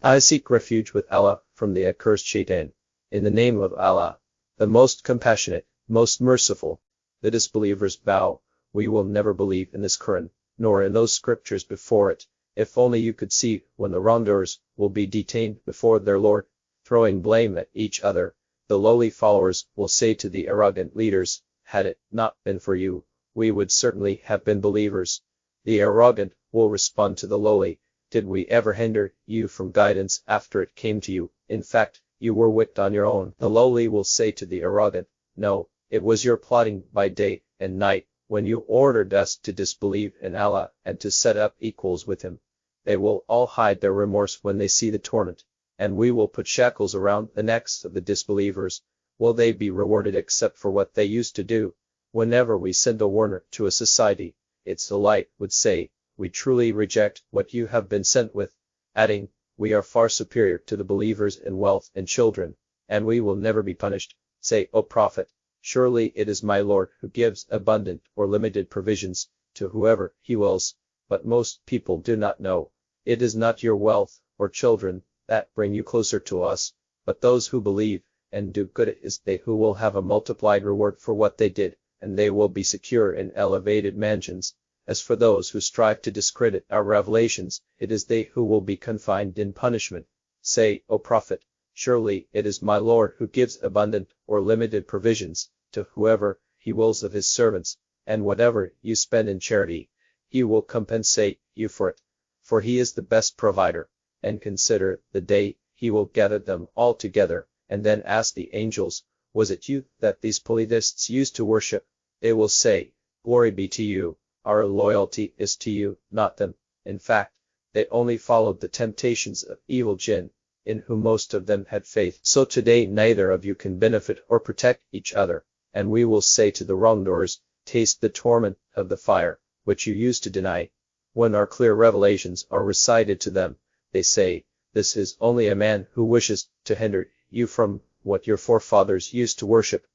I seek refuge with Allah from the accursed shaitan. In the name of Allah, the most compassionate, most merciful. The disbelievers vow, we will never believe in this Quran, nor in those scriptures before it. If only you could see when the wrongdoers will be detained before their Lord, throwing blame at each other. The lowly followers will say to the arrogant leaders, had it not been for you, we would certainly have been believers. The arrogant will respond to the lowly, did we ever hinder you from guidance after it came to you? In fact, you were wicked on your own. The lowly will say to the arrogant, no, it was your plotting by day and night, when you ordered us to disbelieve in Allah and to set up equals with Him. They will all hide their remorse when they see the torment, and we will put shackles around the necks of the disbelievers. Will they be rewarded except for what they used to do? Whenever we send a warner to a society, its elite would say, we truly reject what you have been sent with, adding, we are far superior to the believers in wealth and children, and we will never be punished. Say, O Prophet, surely it is my Lord who gives abundant or limited provisions to whoever He wills, but most people do not know. It is not your wealth or children that bring you closer to us, but those who believe and do good. It is they who will have a multiplied reward for what they did, and they will be secure in elevated mansions. As for those who strive to discredit our revelations, it is they who will be confined in punishment. Say, O Prophet, surely it is my Lord who gives abundant or limited provisions to whoever He wills of His servants, and whatever you spend in charity, He will compensate you for it. For He is the best provider. And consider the day He will gather them all together, and then ask the angels, was it you that these polytheists used to worship? They will say, glory be to you. Our loyalty is to you, not them. In fact, they only followed the temptations of evil jinn, in whom most of them had faith. So today neither of you can benefit or protect each other, and we will say to the wrongdoers, taste the torment of the fire, which you used to deny. When our clear revelations are recited to them, they say, this is only a man who wishes to hinder you from what your forefathers used to worship.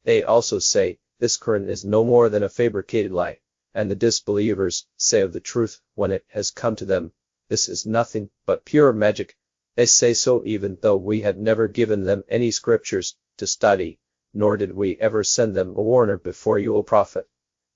They also say, this Quran is no more than a fabricated lie. And the disbelievers say of the truth when it has come to them, this is nothing but pure magic. They say so even though we had never given them any scriptures to study, nor did we ever send them a warner before you, O Prophet.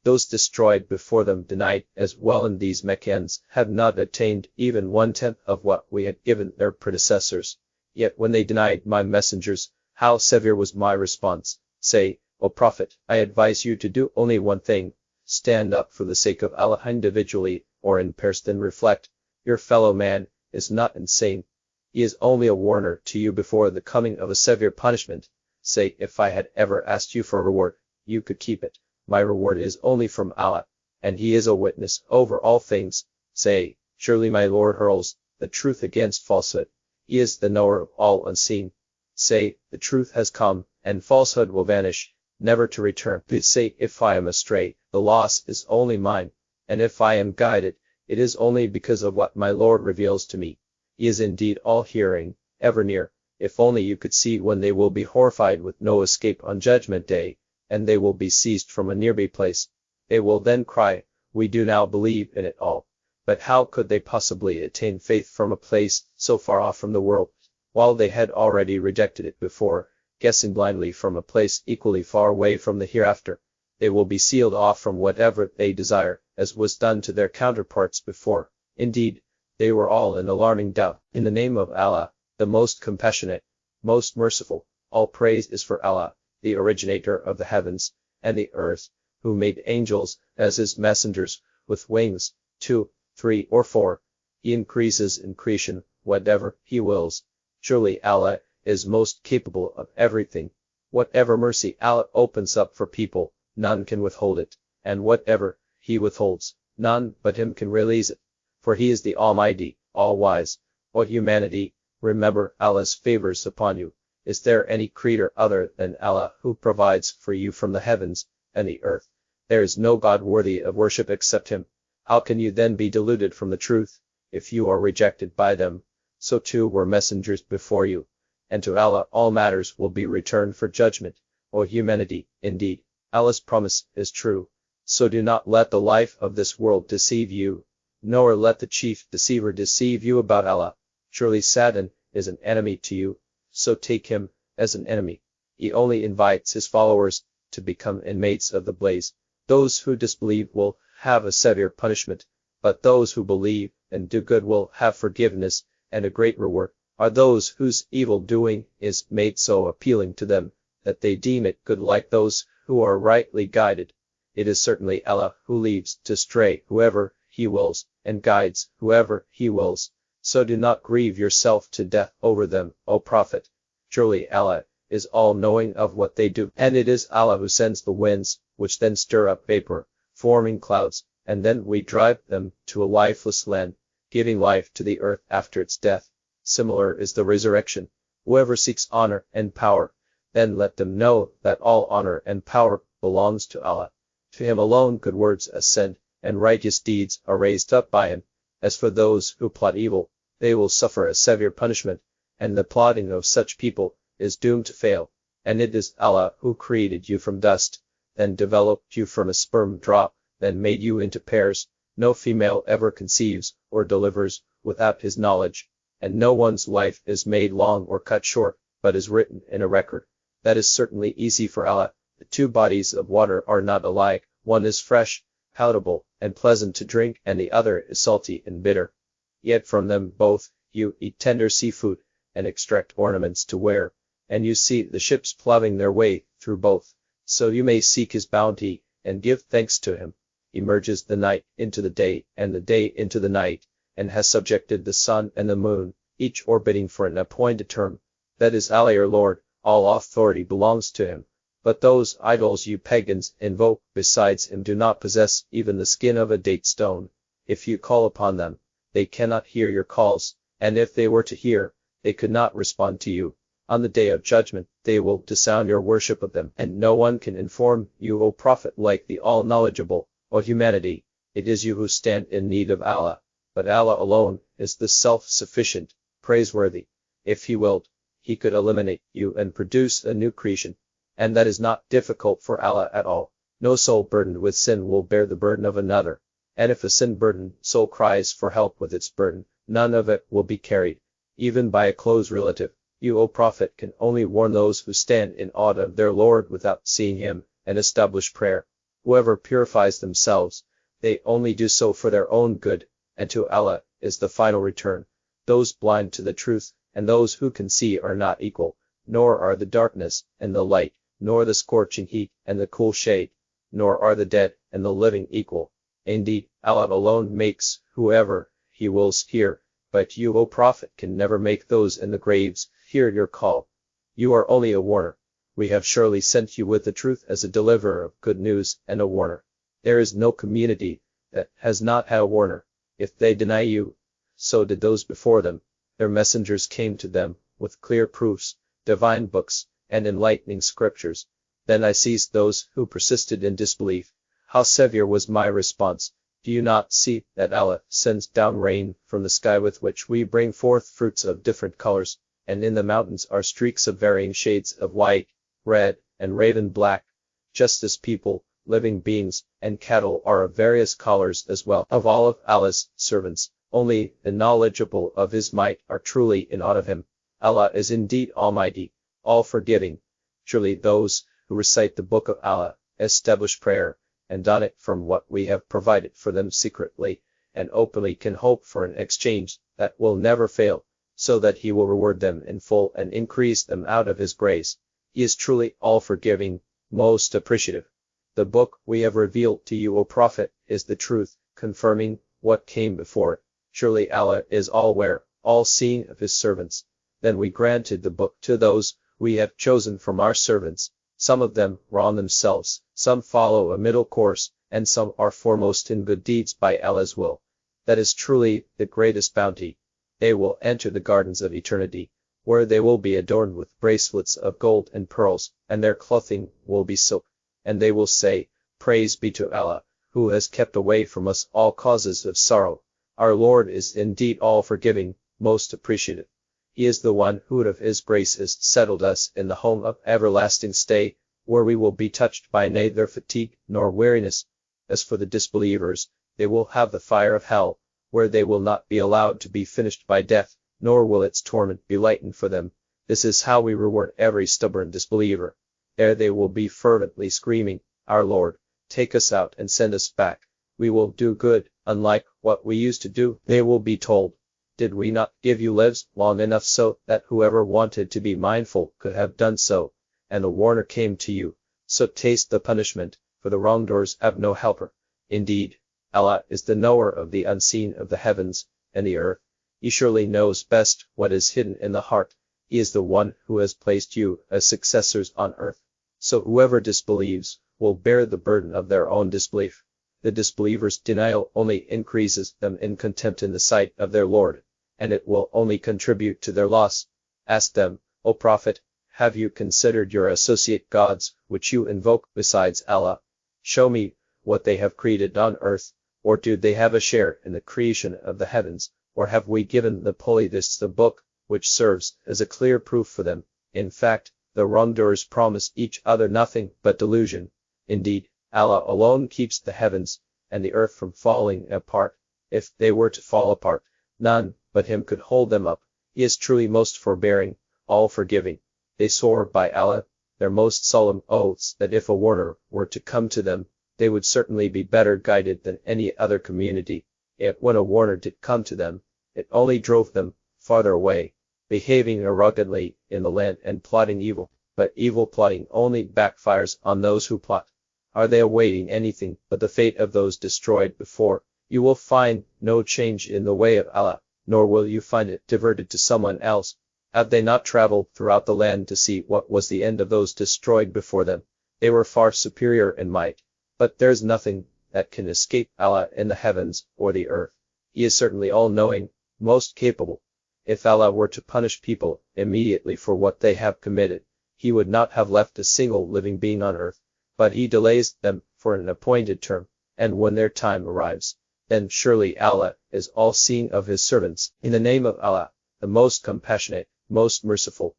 Those destroyed before them denied as well, and these Meccans have not attained even 1/10 of what we had given their predecessors. Yet when they denied my messengers, how severe was my response. Say, O Prophet, I advise you to do only one thing. Stand up for the sake of Allah individually or in pairs, then reflect. Your fellow man is not insane. He is only a warner to you before the coming of a severe punishment. Say, if I had ever asked you for a reward, you could keep it. My reward is only from Allah, and He is a witness over all things. Say, surely my Lord hurls the truth against falsehood. He is the knower of all unseen. Say, the truth has come, and falsehood will vanish, never to return. Say, if I am astray, the loss is only mine, and if I am guided, it is only because of what my Lord reveals to me. He is indeed all-hearing, ever near. If only you could see when they will be horrified with no escape on Judgment Day, and they will be seized from a nearby place. They will then cry, we do now believe in it all. But how could they possibly attain faith from a place so far off from the world, while they had already rejected it before, guessing blindly from a place equally far away from the hereafter? They will be sealed off from whatever they desire, as was done to their counterparts before. Indeed, they were all in alarming doubt. In the name of Allah, the most compassionate, most merciful, all praise is for Allah, the originator of the heavens and the earth, who made angels as His messengers, with wings, 2, 3, or 4. He increases in creation whatever He wills. Surely Allah is most capable of everything. Whatever mercy Allah opens up for people, none can withhold it, and whatever He withholds, none but Him can release it. For He is the Almighty, all-wise. O humanity, remember Allah's favors upon you. Is there any creator other than Allah who provides for you from the heavens and the earth? There is no God worthy of worship except Him. How can you then be deluded from the truth, if you are rejected by them? So too were messengers before you, and to Allah all matters will be returned for judgment. O humanity, indeed, Allah's promise is true. So do not let the life of this world deceive you, nor let the chief deceiver deceive you about Allah. Surely Satan is an enemy to you, so take him as an enemy. He only invites his followers to become inmates of the blaze. Those who disbelieve will have a severe punishment, but those who believe and do good will have forgiveness and a great reward. Are those whose evil doing is made so appealing to them that they deem it good, like those who are rightly guided? It is certainly Allah who leaves to stray whoever He wills, and guides whoever He wills. So do not grieve yourself to death over them, O Prophet. Surely Allah is all-knowing of what they do, and it is Allah who sends the winds, which then stir up vapor, forming clouds, and then we drive them to a lifeless land, giving life to the earth after its death. Similar is the resurrection. Whoever seeks honor and power, then let them know that all honor and power belongs to Allah. To Him alone good words ascend, and righteous deeds are raised up by Him. As for those who plot evil, they will suffer a severe punishment, and the plotting of such people is doomed to fail. And it is Allah who created you from dust, then developed you from a sperm drop, then made you into pairs. No female ever conceives or delivers without His knowledge, and no one's life is made long or cut short, but is written in a record. That is certainly easy for Allah. The two bodies of water are not alike. One is fresh, palatable, and pleasant to drink, and the other is salty and bitter. Yet from them both you eat tender seafood, and extract ornaments to wear, and you see the ships ploughing their way through both. So you may seek His bounty, and give thanks to Him. He merges the night into the day, and the day into the night, and has subjected the sun and the moon, each orbiting for an appointed term. That is Allah your Lord, all authority belongs to Him. But those idols you pagans invoke besides Him do not possess even the skin of a date stone. If you call upon them, they cannot hear your calls, and if they were to hear, they could not respond to you. On the day of judgment, they will disown your worship of them, and no one can inform you, O Prophet, like the all-knowledgeable. O humanity, it is you who stand in need of Allah, but Allah alone is the self-sufficient, praiseworthy. If He willed, He could eliminate you and produce a new creation, and that is not difficult for Allah at all. No soul burdened with sin will bear the burden of another, and if a sin-burdened soul cries for help with its burden, none of it will be carried, even by a close relative. You, O Prophet, can only warn those who stand in awe of their Lord without seeing Him, and establish prayer. Whoever purifies themselves, they only do so for their own good, and to Allah is the final return. Those blind to the truth, and those who can see are not equal, nor are the darkness and the light, nor the scorching heat and the cool shade, nor are the dead and the living equal. Indeed, Allah alone makes whoever He wills hear, but you, O Prophet, can never make those in the graves hear your call. You are only a warner. We have surely sent you with the truth as a deliverer of good news and a warner. There is no community that has not had a warner. If they deny you, so did those before them. Their messengers came to them with clear proofs, divine books, and enlightening scriptures. Then I seized those who persisted in disbelief. How severe was my response! Do you not see that Allah sends down rain from the sky with which we bring forth fruits of different colors, and in the mountains are streaks of varying shades of white, red, and raven black, just as people, living beings, and cattle are of various colors as well. Of all of Allah's servants, only the knowledgeable of His might are truly in awe of Him. Allah is indeed Almighty, all-forgiving. Surely those who recite the book of Allah, establish prayer, and don it from what we have provided for them secretly and openly can hope for an exchange that will never fail, so that He will reward them in full and increase them out of His grace. He is truly all-forgiving, most appreciative. The book we have revealed to you, O Prophet, is the truth, confirming what came before it. Surely Allah is all-aware, all-seeing of His servants. Then we granted the book to those we have chosen from our servants. Some of them wrong themselves, some follow a middle course, and some are foremost in good deeds by Allah's will. That is truly the greatest bounty. They will enter the gardens of eternity, where they will be adorned with bracelets of gold and pearls, and their clothing will be silk. And they will say, Praise be to Allah, who has kept away from us all causes of sorrow. Our Lord is indeed all-forgiving, most appreciative. He is the one who out of His grace has settled us in the home of everlasting stay, where we will be touched by neither fatigue nor weariness. As for the disbelievers, they will have the fire of hell, where they will not be allowed to be finished by death, nor will its torment be lightened for them. This is how we reward every stubborn disbeliever. There they will be fervently screaming, "Our Lord, take us out and send us back. We will do good, unlike what we used to do." They will be told, "Did we not give you lives long enough so that whoever wanted to be mindful could have done so? And the warner came to you. So taste the punishment, for the wrongdoers have no helper." Indeed, Allah is the knower of the unseen of the heavens and the earth. He surely knows best what is hidden in the heart. He is the one who has placed you as successors on earth. So whoever disbelieves will bear the burden of their own disbelief. The disbelievers' denial only increases them in contempt in the sight of their Lord, and it will only contribute to their loss. Ask them, O Prophet, have you considered your associate gods, which you invoke besides Allah? Show me what they have created on earth, or do they have a share in the creation of the heavens, or have we given the polytheists the book, which serves as a clear proof for them? In fact, the wrongdoers promise each other nothing but delusion. Indeed, Allah alone keeps the heavens and the earth from falling apart. If they were to fall apart, none but Him could hold them up. He is truly most forbearing, all forgiving. They swore by Allah, their most solemn oaths, that if a warner were to come to them, they would certainly be better guided than any other community. Yet when a warner did come to them, it only drove them farther away, behaving arrogantly in the land and plotting evil. But evil plotting only backfires on those who plot. Are they awaiting anything but the fate of those destroyed before? You will find no change in the way of Allah, nor will you find it diverted to someone else. Have they not traveled throughout the land to see what was the end of those destroyed before them? They were far superior in might. But there's nothing that can escape Allah in the heavens or the earth. He is certainly all-knowing, most capable. If Allah were to punish people immediately for what they have committed, He would not have left a single living being on earth. But He delays them for an appointed term, and when their time arrives, then surely Allah is all-seeing of His servants. In the name of Allah, the most compassionate, most merciful,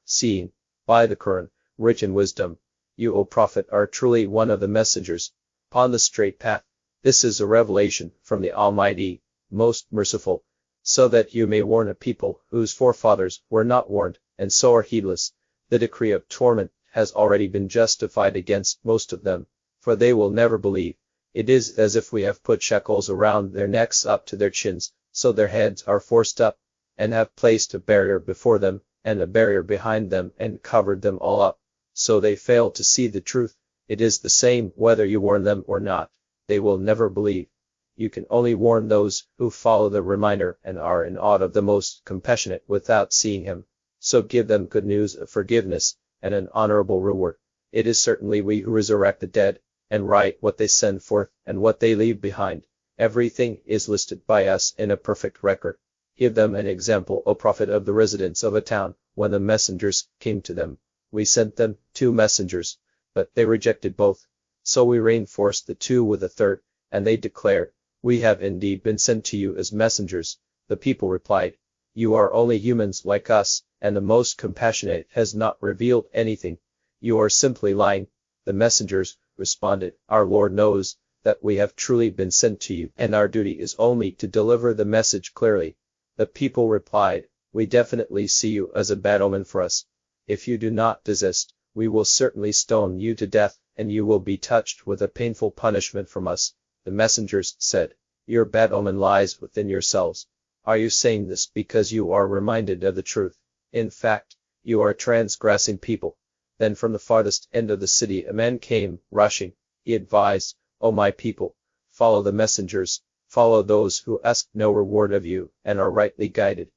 seeing, by the Quran, rich in wisdom, you, O Prophet, are truly one of the messengers upon the straight path. This is a revelation from the Almighty, most merciful, so that you may warn a people whose forefathers were not warned, and so are heedless. The decree of torment has already been justified against most of them, for they will never believe. It is as if we have put shackles around their necks up to their chins, so their heads are forced up, and have placed a barrier before them, and a barrier behind them, and covered them all up. So they fail to see the truth. It is the same whether you warn them or not. They will never believe. You can only warn those who follow the reminder and are in awe of the most compassionate without seeing Him. So give them good news of forgiveness and an honorable reward. It is certainly we who resurrect the dead, and write what they send forth and what they leave behind. Everything is listed by us in a perfect record. Give them an example, O Prophet, of the residents of a town, when the messengers came to them. We sent them 2 messengers, but they rejected both. So we reinforced the 2 with a third, and they declared, "We have indeed been sent to you as messengers." The people replied, "You are only humans like us, and the most compassionate has not revealed anything. You are simply lying." The messengers responded, "Our Lord knows that we have truly been sent to you, and our duty is only to deliver the message clearly." The people replied, "We definitely see you as a bad omen for us. If you do not desist, we will certainly stone you to death, and you will be touched with a painful punishment from us." The messengers said, "Your bad omen lies within yourselves. Are you saying this because you are reminded of the truth? In fact, you are transgressing people." Then from the farthest end of the city a man came rushing. He advised, "O my people, follow the messengers, follow those who ask no reward of you and are rightly guided."